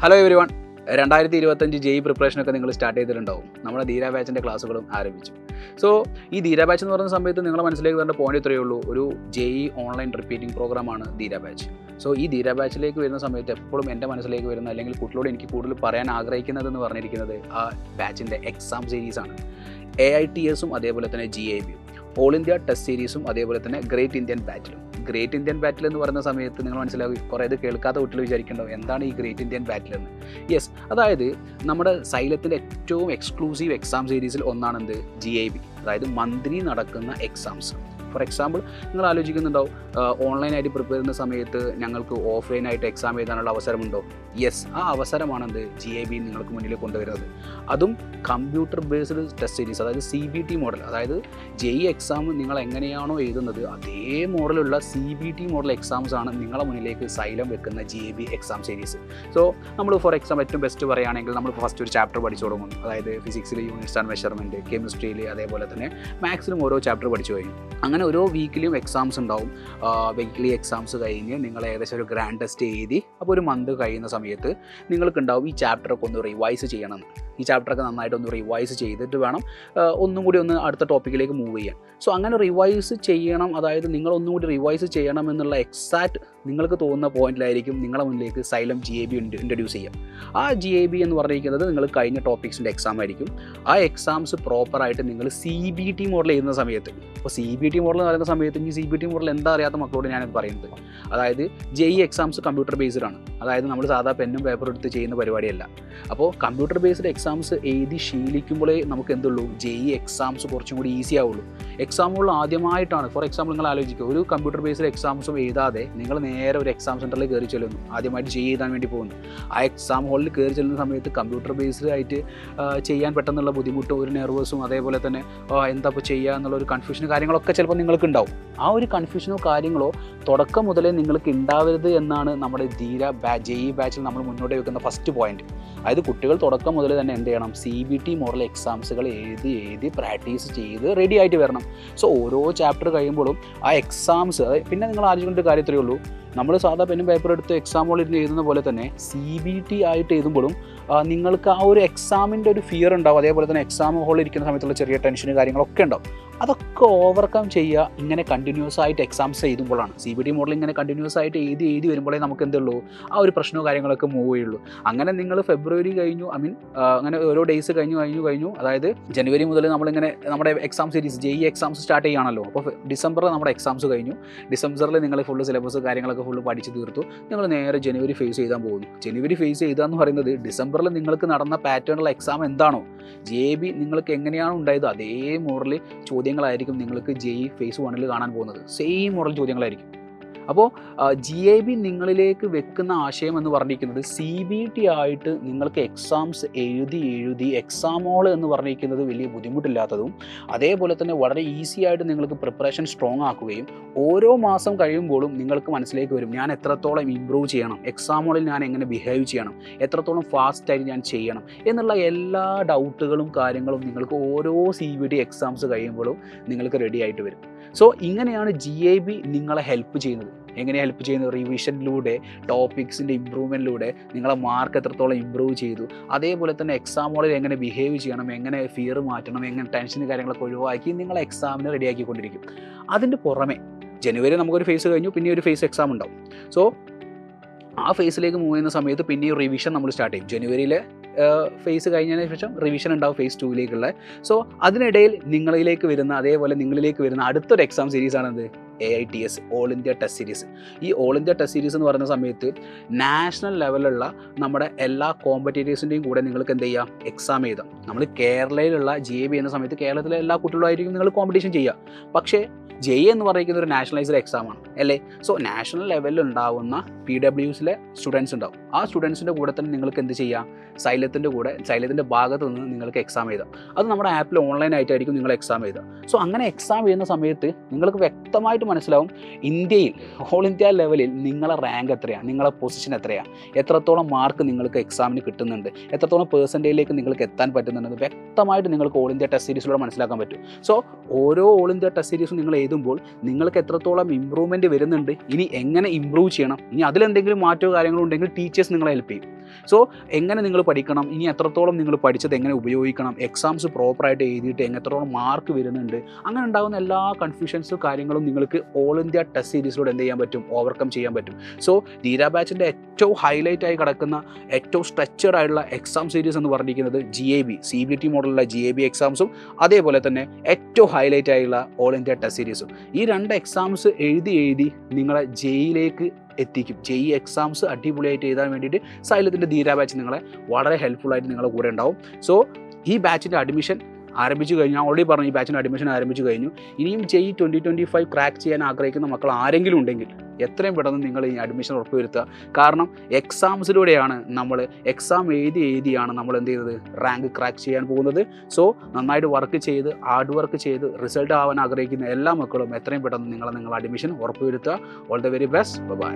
Hello every one. 2025 JEE പ്രിപ്പറേഷനൊക്കെ നിങ്ങൾ start ചെയ്തിട്ടുണ്ടാവും. നമ്മുടെ ധീര ബാച്ചിൻ്റെ ക്ലാസ്സുകളും ആരംഭിച്ചു. സോ ഈ ധീര ബാച്ച് എന്ന് പറയുന്ന സമയത്ത് നിങ്ങളുടെ മനസ്സിലേക്ക് വരേണ്ട പോയിന്റ് ഇത്രയേ ഉള്ളൂ, ഒരു ജെഇ ഓൺലൈൻ റിപ്പീറ്റിംഗ് പ്രോഗ്രാമാണ് ധീര ബാച്ച്. സോ ഈ ധീര ബാച്ചിലേക്ക് വരുന്ന സമയത്ത് എപ്പോഴും എൻ്റെ മനസ്സിലേക്ക് വരുന്ന അല്ലെങ്കിൽ കുട്ടികളോട് എനിക്ക് കൂടുതൽ പറയാൻ ആഗ്രഹിക്കുന്നതെന്ന് പറഞ്ഞിരിക്കുന്നത് ആ ബാച്ചിൻ്റെ എക്സാം സീരീസാണ്. AITSും അതേപോലെ തന്നെ GIBയും, ഓൾ ഇന്ത്യ ടെസ്റ്റ് സീരീസും അതേപോലെ തന്നെ ഗ്രേറ്റ് ഇന്ത്യൻ ബാറ്റിലും. ഗ്രേറ്റ് ഇന്ത്യൻ ബാറ്റിൽ എന്ന് പറയുന്ന സമയത്ത് നിങ്ങൾ മനസ്സിലാക്കി കുറേ ഇത് കേൾക്കാത്ത കുട്ടികൾ വിചാരിക്കേണ്ടത് എന്താണ് ഈ ഗ്രേറ്റ് ഇന്ത്യൻ ബാറ്റിൽ എന്ന്. യെസ്, അതായത് നമ്മുടെ സൈലത്തിൻ്റെ ഏറ്റവും എക്സ്ക്ലൂസീവ് എക്സാം സീരീസിൽ ഒന്നാണെന്ത് GIB, അതായത് മന്ത്ലി നടക്കുന്ന എക്സാംസ്. ഫോർ എക്സാമ്പിൾ നിങ്ങൾ ആലോചിക്കുന്നുണ്ടാവും, ഓൺലൈനായിട്ട് പ്രിപ്പയർ ചെയ്യുന്ന സമയത്ത് ഞങ്ങൾക്ക് ഓഫ്ലൈനായിട്ട് എക്സാം എഴുതാനുള്ള അവസരമുണ്ടോ? യെസ്, ആ അവസരമാണെന്ത് GIB നിങ്ങൾക്ക് മുന്നിൽ കൊണ്ടുവരുന്നത്. അതും കമ്പ്യൂട്ടർ ബേസ്ഡ് ടെസ്റ്റ് സീരീസ്, അതായത് CBT മോഡൽ. അതായത് ജെഇ എക്സാം നിങ്ങൾ എങ്ങനെയാണോ എഴുതുന്നത് അതേ മോഡലുള്ള CBT മോഡൽ എക്സാംസ് ആണ് നിങ്ങളുടെ മുന്നിലേക്ക് സൈലം വെക്കുന്ന GIB എക്സാം സീരീസ്. സോ നമ്മൾ ഫോർ എക്സാം ഏറ്റവും ബെസ്റ്റ് പറയുകയാണെങ്കിൽ നമ്മൾ ഫസ്റ്റ് ഒരു ചാപ്റ്റർ പഠിച്ചു തുടങ്ങും. അതായത് ഫിസിക്സിൽ യൂണിറ്റ്സ് ആൻഡ് മെഷർമെൻറ്റ്, കെമിസ്ട്രിയിൽ അതേപോലെ തന്നെ മാത്സിലും ഓരോ ചാപ്റ്റർ പഠിച്ചു കഴിഞ്ഞു. അങ്ങനെ ഓരോ വീക്കിലും എക്സാംസ് ഉണ്ടാവും. വീക്ക്ലി എക്സാംസ് കഴിഞ്ഞ് നിങ്ങൾ ഏകദേശം ഒരു ഗ്രാൻഡ് ടെസ്റ്റ് എഴുതി അപ്പോൾ ഒരു മന്ത് കഴിയുന്ന സമയത്ത് നിങ്ങൾക്കുണ്ടാവും ഈ ചാപ്റ്ററൊക്കെ ഒന്ന് റിവൈസ് ചെയ്യണം. ഈ ചാപ്റ്ററൊക്കെ നന്നായിട്ടൊന്ന് റിവൈസ് ചെയ്തിട്ട് വേണം ഒന്നും കൂടി ഒന്ന് അടുത്ത ടോപ്പിക്കിലേക്ക് മൂവ് ചെയ്യാൻ. സോ അങ്ങനെ റിവൈസ് ചെയ്യണം, അതായത് നിങ്ങൾ ഒന്നും കൂടി റിവൈസ് ചെയ്യണം എന്നുള്ള എക്സാക്റ്റ് നിങ്ങൾക്ക് തോന്നുന്ന പോയിന്റിലായിരിക്കും നിങ്ങളുടെ മുന്നിലേക്ക് സൈലം GIB ഇൻട്രൊഡ്യൂസ് ചെയ്യാം. ആ GIB എന്ന് പറഞ്ഞിരിക്കുന്നത് നിങ്ങൾ കഴിഞ്ഞ ടോപ്പിക്സിൻ്റെ എക്സാം ആയിരിക്കും. ആ എക്സാംസ് പ്രോപ്പറായിട്ട് നിങ്ങൾ CBT മോഡൽ ചെയ്യുന്ന സമയത്ത്, അപ്പോൾ CBT മോഡൽ എന്ന് പറയുന്ന സമയത്ത് ഈ CBT മോഡൽ എന്താ അറിയാത്ത മക്കളോട് ഞാനിത് പറയുന്നത്, അതായത് ജെഇ എക്സാംസ് കമ്പ്യൂട്ടർ ബേസ്ഡ് ആണ്. അതായത് നമ്മൾ സാധാ പെന്നും പേപ്പറും എടുത്ത് ചെയ്യുന്ന പരിപാടിയല്ല. അപ്പോൾ കമ്പ്യൂട്ടർ ബേസ്ഡ് എക്സാംസ് എഴുതി ശീലിക്കുമ്പോഴേ നമുക്ക് എന്തുള്ളൂ, ജെഇ എക്സാംസ് കുറച്ചും കൂടി ഈസി ആവുള്ളൂ. എക്സാമുകൾ ആദ്യമായിട്ടാണ്, ഫോർ എക്സാമ്പിൾ നിങ്ങൾ ആലോചിക്കുക, ഒരു കമ്പ്യൂട്ടർ ബേസ്ഡ് എക്സാംസും എഴുതാതെ നിങ്ങൾ നേരെ ഒരു എക്സാം സെൻറ്ററിൽ കയറി ചെല്ലുന്നു, ആദ്യമായിട്ട് ജെഇ എഴുതാൻ വേണ്ടി പോകുന്നു. ആ എക്സാം ഹോളിൽ കയറി ചെല്ലുന്ന സമയത്ത് കമ്പ്യൂട്ടർ ബേസ്ഡ് ആയിട്ട് ചെയ്യാൻ പെട്ടെന്നുള്ള ബുദ്ധിമുട്ടും ഒരു നെർവസും അതേപോലെ തന്നെ എന്താ ഇപ്പോൾ ചെയ്യുക എന്നുള്ള ഒരു കൺഫ്യൂഷനും കാര്യങ്ങളൊക്കെ ചിലപ്പോൾ നിങ്ങൾക്ക് ഉണ്ടാവും. ആ ഒരു കൺഫ്യൂഷനോ കാര്യങ്ങളോ തുടക്കം മുതലേ നിങ്ങൾക്ക് ഉണ്ടാവരുത് എന്നാണ് നമ്മുടെ ധീര ജെഇ ബാച്ചിൽ നമ്മൾ മുന്നോട്ട് വെക്കുന്ന ഫസ്റ്റ് പോയിന്റ്. അതായത് കുട്ടികൾ തുടക്കം മുതൽ തന്നെ എന്ത് ചെയ്യണം, CBT മോഡൽ എക്സാംസുകൾ എഴുതി പ്രാക്ടീസ് ചെയ്ത് റെഡി ആയിട്ട് വരണം. സോ ഓരോ ചാപ്റ്റർ കഴിയുമ്പോഴും ആ എക്സാംസ്, പിന്നെ നിങ്ങൾ ആലോചിക്കേണ്ട ഒരു കാര്യത്രയേ ഉള്ളൂ, നമ്മൾ സാധാ പെന്നും പേപ്പർ എടുത്ത് എക്സാം ഹോളിൽ ഇരുന്ന് എഴുതുന്ന പോലെ തന്നെ CBT ആയിട്ട് എഴുതുമ്പോഴും നിങ്ങൾക്ക് ആ ഒരു എക്സാമിൻ്റെ ഒരു ഫിയർ ഉണ്ടാവും. അതേപോലെ തന്നെ എക്സാം ഹോളിൽ ഇരിക്കുന്ന സമയത്തുള്ള ചെറിയ ടെൻഷന് കാര്യങ്ങളൊക്കെ ഉണ്ടാവും. അതൊക്കെ ഓവർകം ചെയ്യുക ഇങ്ങനെ കണ്ടിന്യൂസ് ആയിട്ട് എക്സാംസ് എഴുതുമ്പോഴാണ്. CBT മോഡൽ ഇങ്ങനെ കണ്ടിന്യൂസ് ആയിട്ട് എഴുതി വരുമ്പോഴേ നമുക്ക് എന്തുള്ളൂ, ആ ഒരു പ്രശ്നവും കാര്യങ്ങളൊക്കെ മൂവ് ചെയ്യുള്ളൂ. അങ്ങനെ നിങ്ങൾ ഫെബ്രുവരി കഴിഞ്ഞു, അങ്ങനെ ഓരോ ഡേയ്സ് കഴിഞ്ഞു, അതായത് ജനുവരി മുതൽ നമ്മളിങ്ങനെ നമ്മുടെ exam series JEE exams start ചെയ്യുകയാണല്ലോ. അപ്പോൾ ഡിസംബറിൽ നമ്മുടെ എക്സാംസ് കഴിഞ്ഞു. ഡിസംബറിൽ നിങ്ങൾ ഫുള്ള് സിലബസ് കാര്യങ്ങളൊക്കെ ഫുള്ള് പഠിച്ച് തീർത്തു. നിങ്ങൾ നേരെ ജനുവരി ഫേസ് ചെയ്താൻ പോകുന്നു. ജനുവരി ഫേസ് ചെയ്താന്ന് പറയുന്നത് ഡിസംബറിൽ നിങ്ങൾക്ക് നടന്ന പാറ്റേണുള്ള എക്സാം എന്താണോ GIB നിങ്ങൾക്ക് എങ്ങനെയാണ് ഉണ്ടായത് അതേ മോഡൽ ചോദ്യങ്ങളായിരിക്കും നിങ്ങൾക്ക് ജെഇ ഫേസ് 1 കാണാൻ പോകുന്നത്. സെയിം മോഡൽ ചോദ്യങ്ങളായിരിക്കും. അപ്പോൾ GIB നിങ്ങളിലേക്ക് വെക്കുന്ന ആശയം എന്ന് പറഞ്ഞിരിക്കുന്നത് CBT ആയിട്ട് നിങ്ങൾക്ക് എക്സാംസ് എഴുതി എക്സാം ഹോൾ എന്ന് പറഞ്ഞിരിക്കുന്നത് വലിയ ബുദ്ധിമുട്ടില്ലാത്തതും അതേപോലെ തന്നെ വളരെ ഈസി ആയിട്ട് നിങ്ങൾക്ക് പ്രിപ്പറേഷൻ സ്ട്രോങ് ആക്കുകയും ഓരോ മാസം കഴിയുമ്പോഴും നിങ്ങൾക്ക് മനസ്സിലേക്ക് വരും ഞാൻ എത്രത്തോളം ഇമ്പ്രൂവ് ചെയ്യണം, എക്സാം ഹോളിൽ ഞാൻ എങ്ങനെ ബിഹേവ് ചെയ്യണം, എത്രത്തോളം ഫാസ്റ്റായിട്ട് ഞാൻ ചെയ്യണം എന്നുള്ള എല്ലാ ഡൗട്ടുകളും കാര്യങ്ങളും നിങ്ങൾക്ക് ഓരോ CBT എക്സാംസ് കഴിയുമ്പോഴും നിങ്ങൾക്ക് റെഡി ആയിട്ട് വരും. സോ ഇങ്ങനെയാണ് GIB നിങ്ങളെ ഹെൽപ്പ് ചെയ്യുന്നത്. എങ്ങനെ ഹെൽപ്പ് ചെയ്യുന്നത്? റിവിഷനിലൂടെ, ടോപ്പിക്സിൻ്റെ ഇമ്പ്രൂവ്മെൻറ്റിലൂടെ നിങ്ങളെ മാർക്ക് എത്രത്തോളം ഇമ്പ്രൂവ് ചെയ്തു, അതേപോലെ തന്നെ എക്സാം ഹോളിൽ എങ്ങനെ ബിഹേവ് ചെയ്യണം, എങ്ങനെ ഫിയർ മാറ്റണം, എങ്ങനെ ടെൻഷന് കാര്യങ്ങളൊക്കെ ഒഴിവാക്കി നിങ്ങളെ എക്സാമിന് റെഡിയാക്കിക്കൊണ്ടിരിക്കും. അതിൻ്റെ പുറമെ ജനുവരി നമുക്കൊരു ഫേസ് കഴിഞ്ഞു, പിന്നെ ഒരു ഫേസ് എക്സാം ഉണ്ടാവും. സോ ആ ഫേസിലേക്ക് മൂവ് ചെയ്യുന്ന സമയത്ത് പിന്നെ റിവിഷൻ നമ്മൾ സ്റ്റാർട്ട് ചെയ്യും. ജനുവരിയിലെ ഫേസ് കഴിഞ്ഞതിന് ശേഷം റിവിഷൻ ഉണ്ടാവും ഫേസ് 2ലേക്കുള്ള. സോ അതിനിടയിൽ നിങ്ങളിലേക്ക് വരുന്ന അടുത്തൊരു എക്സാം സീരീസാണെന്ത്, AITS all India test series. ഈ ഓൾ ഇന്ത്യ ടെസ്റ്റ് സീരീസ് എന്ന് പറയുന്ന സമയത്ത് നാഷണൽ ലെവലിലുള്ള നമ്മുടെ എല്ലാ കോമ്പറ്റീറ്റേഴ്സിൻ്റെയും കൂടെ നിങ്ങൾക്ക് എന്ത് ചെയ്യാം, എക്സാം എഴുതാം. നമ്മൾ കേരളയിലുള്ള GIB എന്ന സമയത്ത് കേരളത്തിലെ എല്ലാ കുട്ടികളായിരിക്കും നിങ്ങൾ കോമ്പറ്റീഷൻ ചെയ്യുക. പക്ഷേ ജെഇ എന്ന് പറയുന്നത് ഒരു നാഷണലൈസ്ഡ് എക്സാമാണ് അല്ലേ. സോ നാഷണൽ ലെവലിൽ ഉണ്ടാവുന്ന PWSലെ സ്റ്റുഡൻസ് ഉണ്ടാവും. ആ സ്റ്റുഡൻസിൻ്റെ കൂടെ തന്നെ നിങ്ങൾക്ക് എന്ത് ചെയ്യാം, സൈലത്തിൻ്റെ ഭാഗത്ത് നിന്ന് നിങ്ങൾക്ക് എക്സാം എഴുതാം. അത് നമ്മുടെ ആപ്പിൽ ഓൺലൈനായിട്ടായിരിക്കും നിങ്ങൾ എക്സാം എഴുതുക. സോ അങ്ങനെ എക്സാം ചെയ്യുന്ന സമയത്ത് നിങ്ങൾക്ക് വ്യക്തമായിട്ട് മനസ്സിലാവും ഇന്ത്യയിൽ ഓൾ ഇന്ത്യ ലെവലിൽ നിങ്ങളെ റാങ്ക് എത്രയാണ്, നിങ്ങളെ പൊസിഷൻ എത്രയാണ്, എത്രത്തോളം മാർക്ക് നിങ്ങൾക്ക് എക്സാമിന് കിട്ടുന്നുണ്ട്, എത്രത്തോളം പെർസെൻറ്റേജിലേക്ക് നിങ്ങൾക്ക് എത്താൻ പറ്റുന്നുണ്ടെന്ന് വ്യക്തമായിട്ട് നിങ്ങൾക്ക് ഓൾ ഇന്ത്യ ടെസ്റ്റ് സീരീസിലൂടെ മനസ്സിലാക്കാൻ പറ്റും. സോ ഓരോ ഓൾ ഇന്ത്യ ടെസ്റ്റ് സീരീസും നിങ്ങൾ എഴുതുമ്പോൾ നിങ്ങൾക്ക് എത്രത്തോളം ഇമ്പ്രൂവ്മെൻറ്റ് വരുന്നുണ്ട്, ഇനി എങ്ങനെ ഇമ്പ്രൂവ് ചെയ്യണം, ഇനി അതിലെന്തെങ്കിലും മാറ്റമോ കാര്യങ്ങളോ ഉണ്ടെങ്കിൽ ടീച്ചേഴ്സ് നിങ്ങളെ ഹെൽപ്പ് ചെയ്യും. സോ എങ്ങനെ നിങ്ങൾ പഠിക്കണം, ഇനി എത്രത്തോളം നിങ്ങൾ പഠിച്ചത് എങ്ങനെ ഉപയോഗിക്കണം, എക്സാംസ് പ്രോപ്പറായിട്ട് എഴുതിയിട്ട് എത്രത്തോളം മാർക്ക് വരുന്നുണ്ട്, അങ്ങനെ ഉണ്ടാകുന്ന എല്ലാ കൺഫ്യൂഷൻസും കാര്യങ്ങളും നിങ്ങൾക്ക് ഓൾ ഇന്ത്യ ടെസ്റ്റ് സീരീസിലൂടെ എന്ത് ചെയ്യാൻ പറ്റും, ഓവർകം ചെയ്യാൻ പറ്റും. സോ ധീര ബാച്ചിൻ്റെ ഏറ്റവും ഹൈലൈറ്റ് ആയി കിടക്കുന്ന ഏറ്റവും സ്ട്രക്ചർഡ് ആയിട്ടുള്ള എക്സാം സീരീസ് എന്ന് പറഞ്ഞിരിക്കുന്നത് GAB CBT മോഡലുള്ള GAB എക്സാംസും അതേപോലെ തന്നെ ഏറ്റവും ഹൈലൈറ്റ് ആയിട്ടുള്ള ഓൾ ഇന്ത്യ ടെസ്റ്റ് സീരീസും. ഈ 2 എക്സാംസ് എഴുതി നിങ്ങളെ ജെയിലേക്ക് എത്തിക്കും. JEE എക്സാംസ് അടിപൊളിയായിട്ട് എഴുതാൻ വേണ്ടിയിട്ട് സൈലത്തിൻ്റെ ധീര ബാച്ച് നിങ്ങളെ വളരെ ഹെൽപ്ഫുള്ളായിട്ട് നിങ്ങളുടെ കൂടെ ഉണ്ടാവും. സോ ഈ ബാച്ചിൻ്റെ അഡ്മിഷൻ ആരംഭിച്ചു കഴിഞ്ഞു. ഞാൻ ഓൾറെഡി പറഞ്ഞു ഈ ബാച്ചിൻ്റെ അഡ്മിഷൻ ആരംഭിച്ചു കഴിഞ്ഞു. ഇനിയും JEE 2025 ക്രാക്ക് ചെയ്യാൻ ആഗ്രഹിക്കുന്ന മക്കൾ ആരെങ്കിലും ഉണ്ടെങ്കിൽ എത്രയും പെട്ടെന്ന് നിങ്ങൾ ഈ അഡ്മിഷൻ ഉറപ്പുവരുത്തുക. കാരണം എക്സാംസിലൂടെയാണ് നമ്മൾ എക്സാം എഴുതിയാണ് നമ്മൾ എന്ത് ചെയ്യുന്നത്, റാങ്ക് ക്രാക്ക് ചെയ്യാൻ പോകുന്നത്. സോ നന്നായിട്ട് വർക്ക് ചെയ്ത് ഹാർഡ് വർക്ക് ചെയ്ത് റിസൾട്ട് ആവാൻ ആഗ്രഹിക്കുന്ന എല്ലാ മക്കളും എത്രയും പെട്ടെന്ന് നിങ്ങൾ അഡ്മിഷൻ ഉറപ്പുവരുത്തുക. All the very best. By.